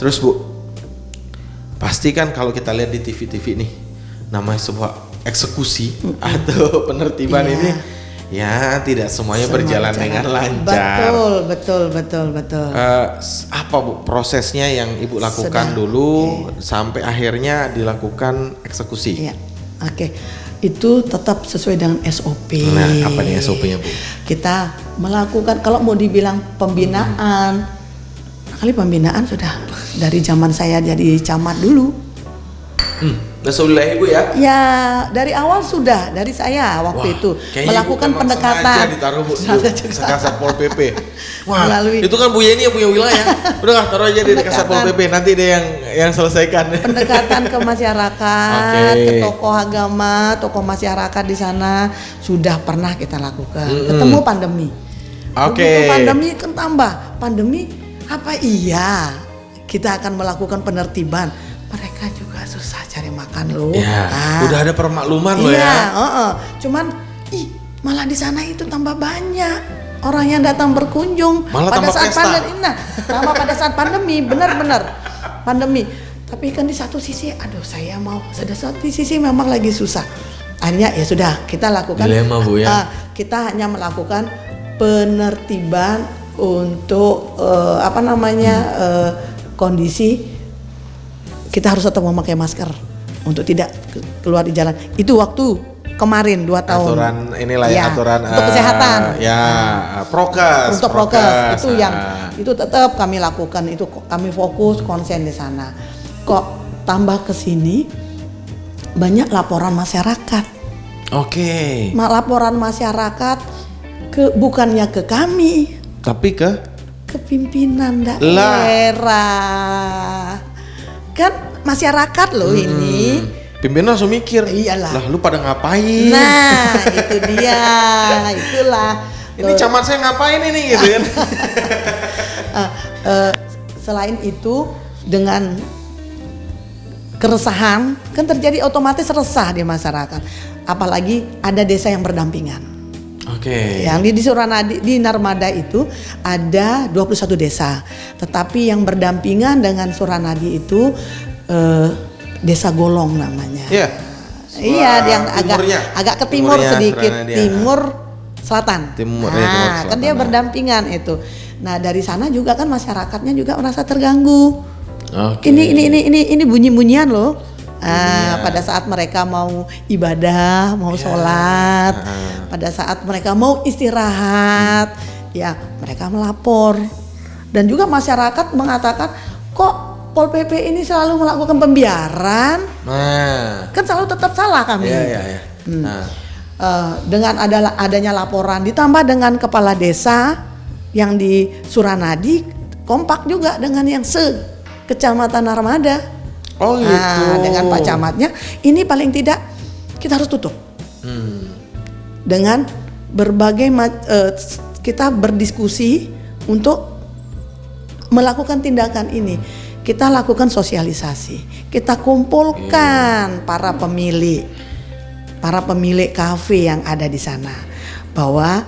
terus Bu, pasti kan kalau kita lihat di TV-TV nih, namanya sebuah eksekusi atau penertiban ini, ya tidak semuanya berjalan dengan lancar. Betul. Apa Bu prosesnya yang Ibu lakukan dulu sampai akhirnya dilakukan eksekusi? Iya, oke. Itu tetap sesuai dengan SOP. Nah, apa nih SOP-nya Bu? Kita melakukan, kalau mau dibilang pembinaan, kali pembinaan sudah dari zaman saya jadi camat dulu. Rasulullah Ibu ya? Ya, dari awal sudah, dari saya waktu itu melakukan pendekatan. Ditaruh Bu, Sekasat Pol PP. Wah, melalui, itu kan Bu Yeni yang punya wilayah. Udah taruh aja di Sekasat Pol PP, nanti dia yang selesaikan. Pendekatan ke masyarakat, ke tokoh agama, tokoh masyarakat di sana sudah pernah kita lakukan. Ketemu pandemi. Begitu pandemi kan tambah. Pandemi apa iya kita akan melakukan penertiban? Mereka juga susah cari makan loh. Ya, udah ada permakluman loh ya. Cuman malah di sana itu tambah banyak orang yang datang berkunjung malah pada saat pandemi. Tambah pada saat pandemi, benar-benar pandemi. Tapi kan di satu sisi, saya mau. Di satu sisi memang lagi susah. Akhirnya ya sudah kita lakukan. Dilema Bu ya. Kita hanya melakukan penertiban untuk kondisi. Kita harus tetap memakai masker untuk tidak keluar di jalan. Itu waktu kemarin 2 tahun. Aturan inilah ya, aturan untuk kesehatan. Prokes. Untuk prokes itu itu tetap kami lakukan, itu kami fokus konsen di sana. Kok tambah ke sini banyak laporan masyarakat. Laporan masyarakat bukannya ke kami, tapi ke pimpinan daerah. Kan masyarakat loh ini. Pimpinan langsung mikir, iyalah. Lah lu pada ngapain? Nah, itu dia. Itulah. Ini camat saya ngapain ini gitu kan? Selain itu dengan keresahan kan terjadi otomatis resah di masyarakat. Apalagi ada desa yang berdampingan. Yang di Suranadi, di Narmada itu ada 21 desa. Tetapi yang berdampingan dengan Suranadi itu Desa Golong namanya. Iya, yang agak ke timur sedikit, timur selatan. Timur selatan. Kan dia berdampingan itu. Nah, dari sana juga kan masyarakatnya juga merasa terganggu. Ini bunyi-bunyian loh. Pada saat mereka mau ibadah, mau sholat, pada saat mereka mau istirahat, ya mereka melapor. Dan juga masyarakat mengatakan, kok Pol PP ini selalu melakukan pembiaran? Kan selalu tetap salah kami. Dengan adanya laporan, ditambah dengan kepala desa yang di Suranadi, kompak juga dengan yang Kecamatan Narmada. Dengan Pak Camatnya, ini paling tidak kita harus tutup. Dengan berbagai kita berdiskusi untuk melakukan tindakan ini. Kita lakukan sosialisasi. Kita kumpulkan para pemilik kafe yang ada di sana bahwa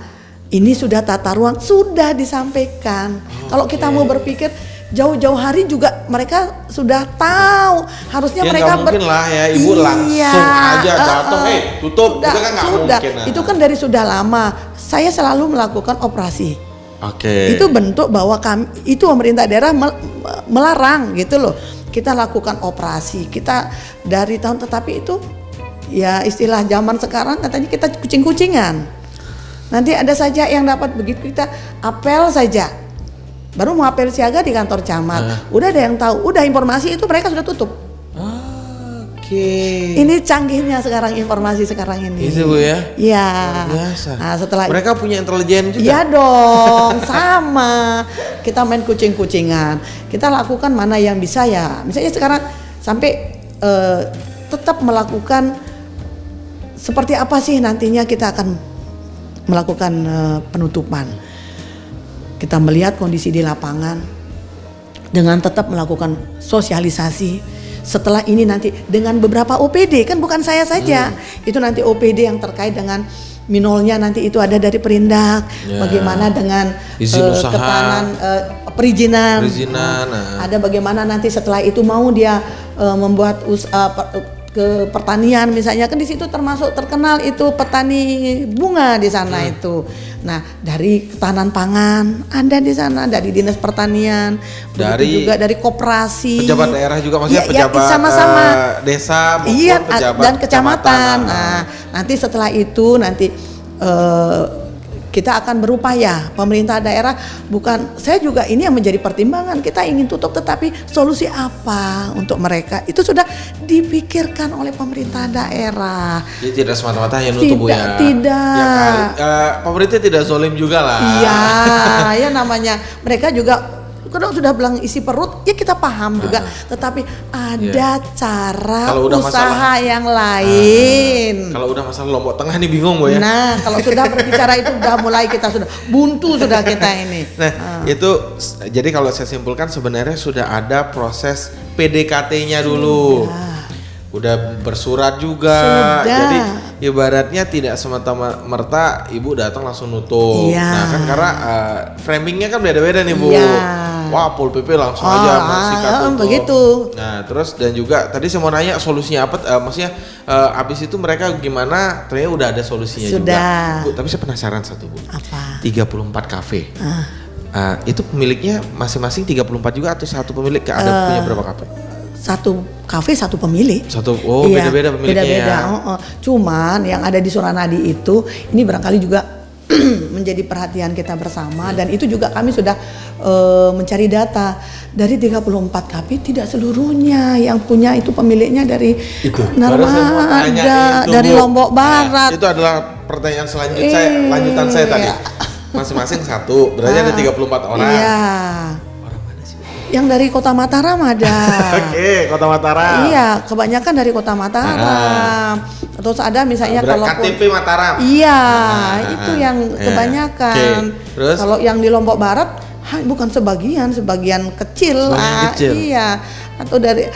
ini sudah tata ruang, sudah disampaikan. Kalau kita mau berpikir jauh-jauh hari juga mereka sudah tahu, harusnya mereka mungkin lah ya Ibu langsung aja jatuh tutup sudah, itu kan nggak mungkin. Itu kan dari sudah lama saya selalu melakukan operasi. Itu bentuk bahwa itu pemerintah daerah melarang gitu loh. Kita lakukan operasi, kita dari tahun, tetapi itu ya istilah zaman sekarang katanya kita kucing-kucingan. Nanti ada saja yang dapat, begitu kita apel saja. Baru mau apel siaga di kantor camat, udah ada yang tahu, udah informasi itu mereka sudah tutup. Ini canggihnya sekarang informasi sekarang ini. Itu Bu ya? Iya. Biasa. Nah, setelah mereka punya intelijen juga. Iya dong, sama. Kita main kucing-kucingan. Kita lakukan mana yang bisa ya. Misalnya sekarang sampai tetap melakukan seperti apa sih nantinya kita akan melakukan penutupan. Kita melihat kondisi di lapangan dengan tetap melakukan sosialisasi. Setelah ini nanti dengan beberapa OPD, kan bukan saya saja, itu nanti OPD yang terkait dengan minolnya nanti itu ada dari Perindak, bagaimana dengan ketahanan perizinan. Nah. Ada bagaimana nanti setelah itu mau dia membuat ke pertanian misalnya, kan di situ termasuk terkenal itu petani bunga di sana itu. Nah, dari ketahanan pangan ada di sana, dari dinas pertanian, begitu juga dari koperasi, pejabat daerah juga, maksudnya pejabat sama-sama desa maupun pejabat dan kecamatan. Nah, nanti setelah itu kita akan berupaya, pemerintah daerah, bukan saya juga ini yang menjadi pertimbangan, kita ingin tutup tetapi solusi apa untuk mereka itu sudah dipikirkan oleh pemerintah daerah. Jadi tidak semata-mata hanya nutup Bu ya. Tidak. Ya, pemerintah tidak zalim juga lah. Iya, ya namanya mereka juga kalau sudah bilang isi perut ya kita paham juga, tetapi ada cara usaha yang lain. Kalau udah masalah Lombok Tengah nih bingung Bu ya. Nah, kalau sudah berbicara itu udah mulai kita sudah buntu sudah kita ini. Nah, itu jadi kalau saya simpulkan sebenarnya sudah ada proses PDKT-nya dulu. Udah bersurat juga. Jadi ibaratnya tidak semata-merta ibu datang langsung nutup. Nah, kan karena framingnya kan beda-beda nih Bu. Wah, Pol PP langsung aja sikat tutup. Begitu. Nah, terus dan juga tadi saya mau nanya solusinya apa? Maksudnya abis itu mereka gimana? Ternyata udah ada solusinya juga. Bu, tapi saya penasaran satu Bu. Apa? 34 kafe. Itu pemiliknya masing-masing 34 juga atau satu pemilik? Ada punya berapa kafe? Satu kafe satu pemilik. Beda-beda pemiliknya. Beda-beda. Cuman yang ada di Suranadi itu ini barangkali juga menjadi perhatian kita bersama, dan itu juga kami sudah mencari data dari 34 kafe tidak seluruhnya yang punya itu pemiliknya dari Narmada, dari Lombok Barat. Itu adalah pertanyaan lanjutan saya tadi. Masing-masing satu, berarti ada 34 orang. Iya. Yang dari Kota Mataram ada. Oke, Kota Mataram. Iya, kebanyakan dari Kota Mataram. Terus ada misalnya kalau KTP Mataram. Iya, itu yang kebanyakan. Terus? Kalau yang di Lombok Barat bukan sebagian kecil. Iya. Atau dari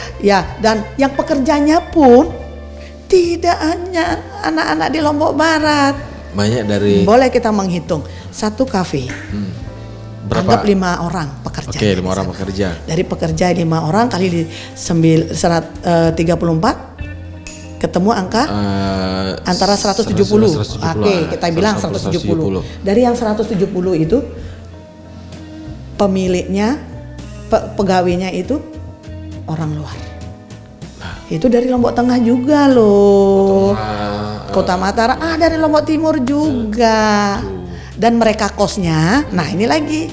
dan yang pekerjanya pun tidak hanya anak-anak di Lombok Barat. Banyak dari. Boleh kita menghitung satu kafe. Berapa? Anggap 5 orang pekerja. Oke, 5 orang pekerja. Dari pekerja 5 orang kali di 34 ketemu angka antara 170. Oke, kita bilang 170. Dari yang 170 itu pemiliknya, pegawainya itu orang luar. Itu dari Lombok Tengah juga loh. Kota Mataram, dari Lombok Timur juga. Dan mereka kosnya, nah ini lagi,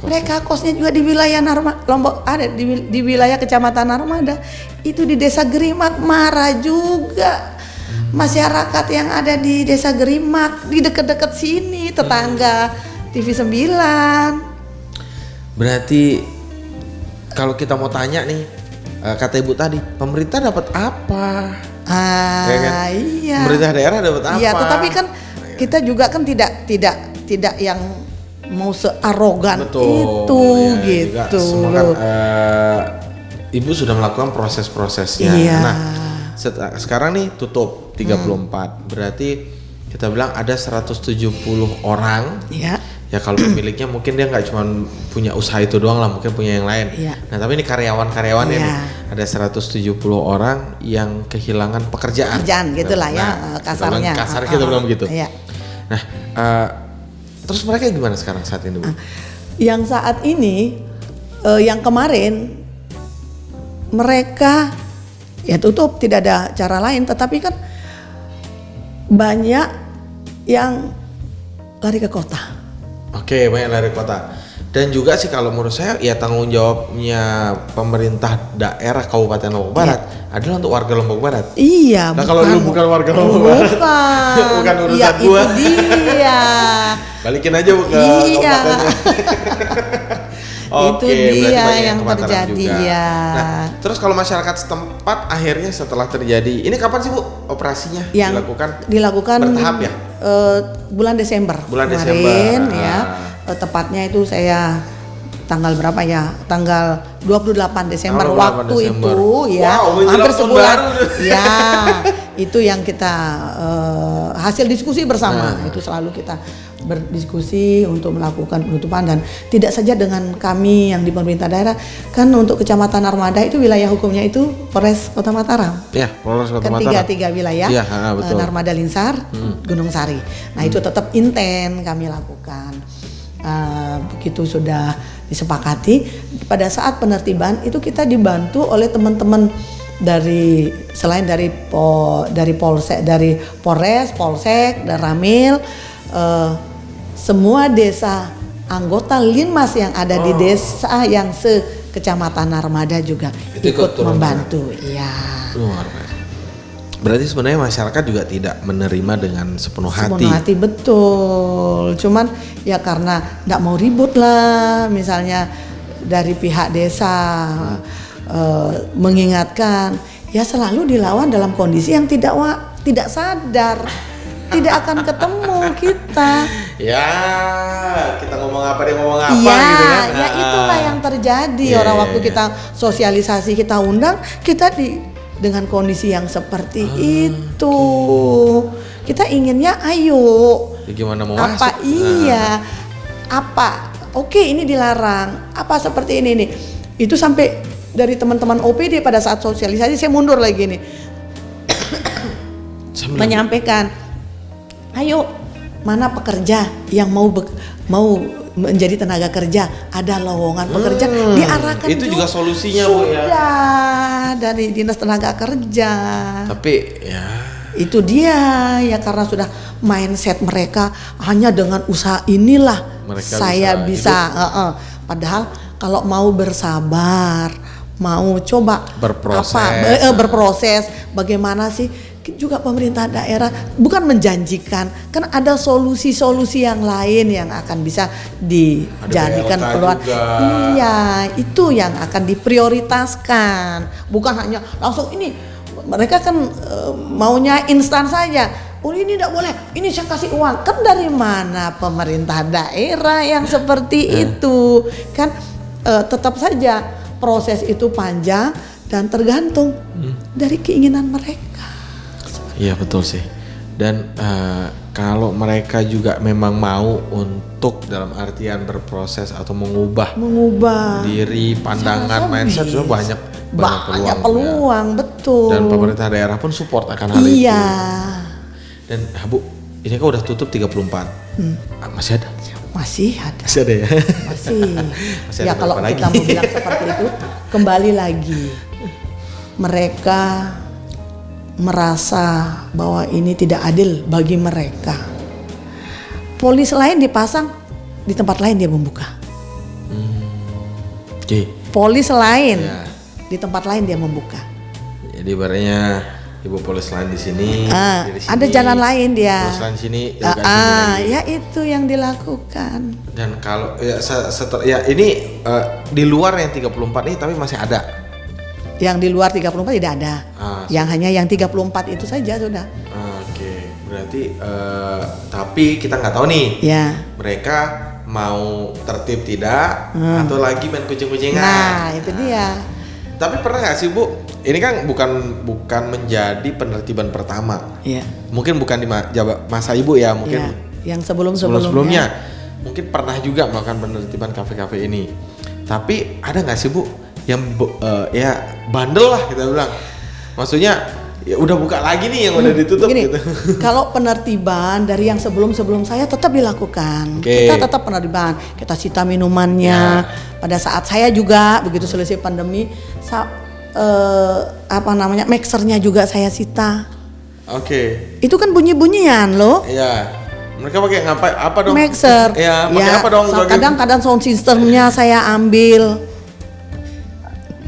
mereka kosnya juga di wilayah Lombok, ada di wilayah Kecamatan Narmada, itu di Desa Gerimak Mara juga. Masyarakat yang ada di Desa Gerimak, di dekat-dekat sini, tetangga TV 9. Berarti kalau kita mau tanya nih, kata Ibu tadi, pemerintah dapat apa? Iya. Pemerintah daerah dapat apa? Iya, tetapi kan kita juga kan tidak yang mau searogan itu gitu. Semua kan Ibu sudah melakukan proses-prosesnya. Nah, sekarang nih tutup 34. Berarti kita bilang ada 170 orang. Ya kalau pemiliknya mungkin dia nggak cuma punya usaha itu doang lah, mungkin punya yang lain. Nah, tapi ini karyawan-karyawannya nih ada 170 orang yang kehilangan pekerjaan. Gitulah kasarnya. Kasar kita bilang begitu. Nah, terus mereka gimana sekarang saat ini, Bu? Yang saat ini, yang kemarin mereka tutup, tidak ada cara lain. Tetapi kan banyak yang lari ke kota. Oke, banyak lari ke kota. Dan juga sih kalau menurut saya tanggung jawabnya pemerintah daerah Kabupaten Lombok Barat adalah untuk warga Lombok Barat. Iya. Nah kalau lu bukan warga Lombok Barat, bukan urusan gua. Itu dia. Balikin aja Bu ke kabupatennya. Itu dia yang terjadi juga. Nah, terus kalau masyarakat setempat akhirnya setelah terjadi, ini kapan sih Bu operasinya dilakukan? Bertahap ya? Bulan Desember. Kemarin tepatnya itu saya tanggal berapa ya? Tanggal 28 Desember waktu Desember. Itu hampir sebulan. Itu yang kita hasil diskusi bersama itu selalu kita berdiskusi untuk melakukan penutupan, dan tidak saja dengan kami yang di pemerintah daerah, kan untuk Kecamatan Narmada itu wilayah hukumnya itu Polres Kota Mataram. Ya, Polres Kota Kan Mataram. tiga wilayah, Iya, betul. Narmada, Linsar, Gunung Sari. Nah itu tetap intent kami lakukan. Begitu sudah disepakati, pada saat penertiban itu kita dibantu oleh teman-teman dari selain dari Polsek, dari Polres, Polsek, dan Ramil, semua desa anggota Linmas yang ada di desa yang se-Kecamatan Narmada juga Itu ikut ikut membantu. Iya. Luar biasa. Berarti sebenarnya masyarakat juga tidak menerima dengan sepenuh hati. Sepenuh hati, betul. Cuman ya karena nggak mau ribut lah, misalnya dari pihak desa mengingatkan, ya selalu dilawan dalam kondisi yang tidak sadar, tidak akan ketemu kita. Ya, kita ngomong apa dia ngomong apa Iya, gitu kan. ya itulah yang terjadi. Iya, Orang iya, waktu iya. kita sosialisasi, kita undang, kita dengan kondisi yang seperti itu. Kita inginnya ayo. Ya gimana mau Apa masuk? iya? Apa? Oke, ini dilarang. Apa seperti ini nih? Itu sampai dari teman-teman OPD pada saat sosialisasi saya mundur lagi nih. Menyampaikan, ayo mana pekerja yang mau menjadi tenaga kerja, ada lowongan pekerja, diarahkan itu juga solusinya, Bu, ya. Sudah dari Dinas Tenaga Kerja. Tapi ya Itu dia ya, karena sudah mindset mereka hanya dengan usaha inilah Mereka saya bisa bisa. Padahal kalau mau bersabar, mau coba Berproses. berproses, bagaimana sih juga pemerintah daerah bukan menjanjikan, kan ada solusi-solusi yang lain yang akan bisa dijadikan BLK peluang. juga. Iya, itu yang akan diprioritaskan, bukan hanya langsung ini. Mereka kan maunya instan saja. Oh ini tidak boleh, ini saya kasih uang. Kan dari mana pemerintah daerah yang seperti itu? Kan tetap saja proses itu panjang dan tergantung dari keinginan mereka. iya betul sih. Dan kalau mereka juga memang mau untuk dalam artian berproses atau mengubah diri, pandangan, mindset, sudah banyak peluang, betul. Dan pemerintah daerah pun support akan hal itu. Iya. Dan Bu, ini kan udah tutup 34. Masih ada? Masih ada. Masih ada ya? Masih. Masih Ya ada kalau berapa kita lagi? mau bilang seperti itu, kembali lagi. Mereka merasa bahwa ini tidak adil bagi mereka. Polis lain dipasang di tempat lain dia membuka. Oke. Polis lain Ya. di tempat lain dia membuka. Jadi ibaratnya Ibu polis lain di sini, dari sini, Ada jalan lain dia. polis lain di sini, juga di sini lagi. Ya itu yang dilakukan. Dan kalau ya ya ini di luar yang 34 ini tapi masih ada. Yang di luar 34 tidak ada. Yang hanya yang 34 itu saja sudah. Oke, berarti tapi kita nggak tahu nih. Ya. Mereka mau tertib tidak atau lagi main kucing-kucingan. Nah, itu dia. Tapi pernah nggak sih Bu? Ini kan bukan menjadi penertiban pertama. Iya. Mungkin bukan di masa Ibu ya, mungkin yang sebelumnya. sebelumnya. Mungkin pernah juga melakukan penertiban kafe-kafe ini. Tapi ada nggak sih Bu yang ya bandel lah kita bilang. Maksudnya ya udah buka lagi nih yang udah ditutup Gini, gitu. kalau penertiban dari yang sebelum saya tetap dilakukan. Oke. Kita tetap penertiban. Kita sita minumannya. Pada saat saya juga begitu selesai pandemi, mixernya juga saya sita. Oke. Itu kan bunyi-bunyian loh. Iya. Mereka pakai ngapain? Apa dong? Mixer. Ya, pakai apa dong? Kadang-kadang sound systemnya saya ambil.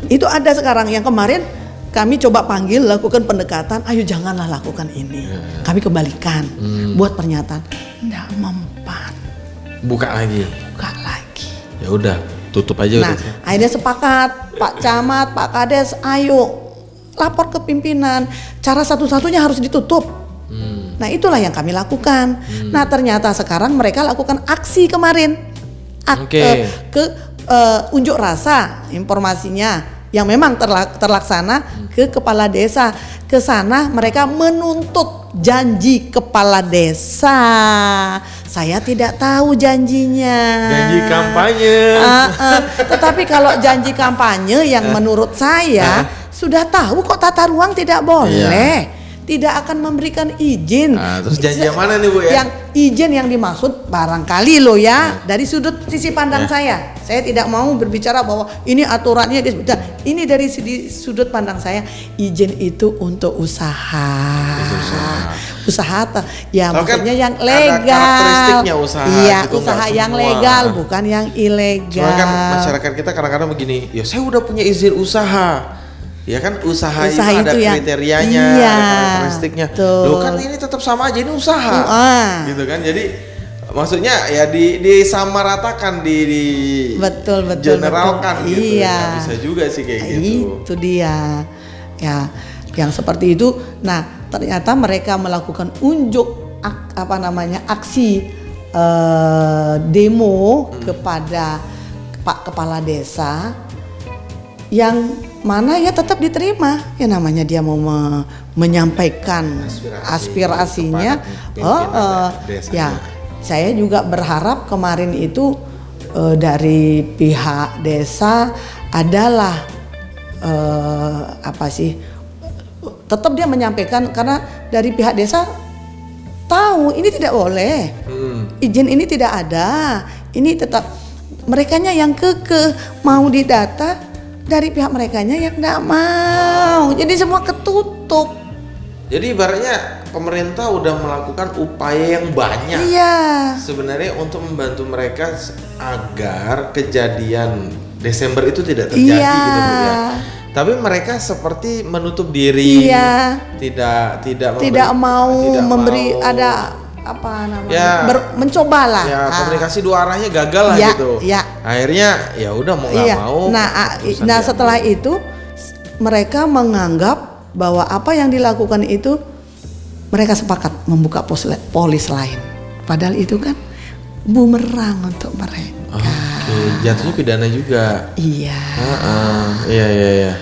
Itu ada sekarang. Yang kemarin kami coba panggil, lakukan pendekatan. Ayo janganlah lakukan ini. Kami kembalikan. Buat pernyataan. Nggak mempan. Buka lagi. Buka lagi. Ya udah, tutup aja Nah, udah. akhirnya sepakat. Pak Camat, Pak Kades, ayo lapor ke pimpinan. Cara satu-satunya harus ditutup. Nah itulah yang kami lakukan. Nah ternyata sekarang mereka lakukan aksi kemarin, unjuk rasa informasinya yang memang terlaksana ke kepala desa. Ke sana mereka menuntut janji kepala desa. Saya tidak tahu janjinya. Janji kampanye. Tetapi kalau janji kampanye yang menurut saya sudah tahu kok tata ruang tidak boleh. Tidak akan memberikan izin. Terus janji yang mana nih Bu ya? Yang izin yang dimaksud barangkali loh ya, dari sudut sisi pandang saya. Saya tidak mau berbicara bahwa ini aturannya ini dari sudut pandang saya, izin itu untuk usaha. Ya maksudnya yang legal. Ada karakteristiknya usaha. Iya, gitu, usaha yang legal bukan yang ilegal. Soalnya kan masyarakat kita kadang-kadang begini, ya saya udah punya izin usaha. Ya kan usaha itu ada kriterianya, ada karakteristiknya. Loh kan ini tetap sama aja, ini usaha. Gitu kan. Jadi maksudnya ya disamaratakan, betul generalkan gitu. Iya. Nggak bisa juga sih kayak gitu. Itu dia. Ya, yang seperti itu. Nah, ternyata mereka melakukan aksi demo kepada Pak Kepala Desa, yang mana ya tetap diterima. Ya namanya dia mau menyampaikan aspirasinya. Ya, saya juga berharap kemarin itu dari pihak desa adalah tetap dia menyampaikan, karena dari pihak desa tahu ini tidak boleh, izin ini tidak ada, ini tetap merekanya yang kekeh mau didata, dari pihak merekanya yang nggak mau, jadi semua ketutup. Jadi ibaratnya pemerintah udah melakukan upaya yang banyak sebenarnya untuk membantu mereka agar kejadian Desember itu tidak terjadi gitu Bu ya. Tapi mereka seperti menutup diri, tidak mau memberi ada mencobalah. Ya, komunikasi dua arahnya gagal lah gitu. Akhirnya ya udah mau nggak mau. Nah setelah itu mereka menganggap bahwa apa yang dilakukan itu mereka sepakat membuka polis lain. Padahal itu kan bumerang untuk mereka. Jatuhnya pidana juga. Iya. Iya.